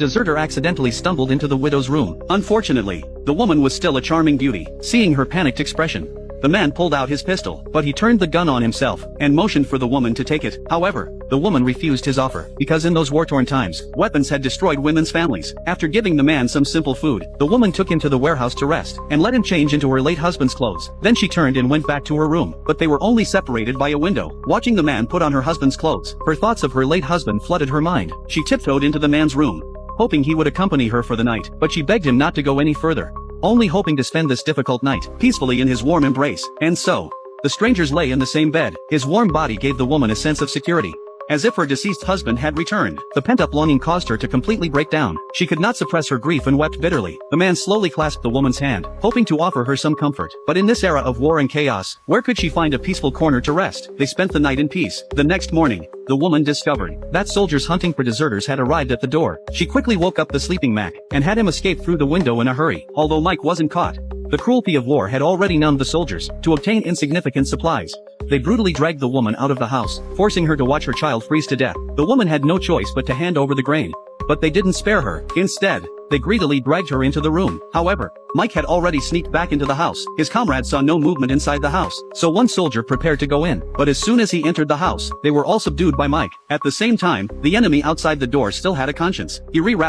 deserter accidentally stumbled into the widow's room. Unfortunately, the woman was still a charming beauty. Seeing her panicked expression, the man pulled out his pistol, but he turned the gun on himself and motioned for the woman to take it. However, the woman refused his offer, because in those war-torn times, weapons had destroyed women's families. After giving the man some simple food, the woman took him to the warehouse to rest, and let him change into her late husband's clothes. Then she turned and went back to her room, but they were only separated by a window. Watching the man put on her husband's clothes, her thoughts of her late husband flooded her mind. She tiptoed into the man's room, hoping he would accompany her for the night, but she begged him not to go any further, only hoping to spend this difficult night peacefully in his warm embrace. And so, the strangers lay in the same bed. His warm body gave the woman a sense of security, as if her deceased husband had returned. The pent-up longing caused her to completely break down. She could not suppress her grief and wept bitterly. The man slowly clasped the woman's hand, hoping to offer her some comfort. But in this era of war and chaos, where could she find a peaceful corner to rest? They spent the night in peace. The next morning, the woman discovered that soldiers hunting for deserters had arrived at the door. She quickly woke up the sleeping Mac, and had him escape through the window in a hurry. Although Mike wasn't caught, the cruelty of war had already numbed the soldiers. To obtain insignificant supplies, they brutally dragged the woman out of the house, forcing her to watch her child freeze to death. The woman had no choice but to hand over the grain, but they didn't spare her. Instead, they greedily dragged her into the room. However, Mike had already sneaked back into the house. His comrades saw no movement inside the house, so one soldier prepared to go in. But as soon as he entered the house, they were all subdued by Mike. At the same time, the enemy outside the door still had a conscience. He rewrapped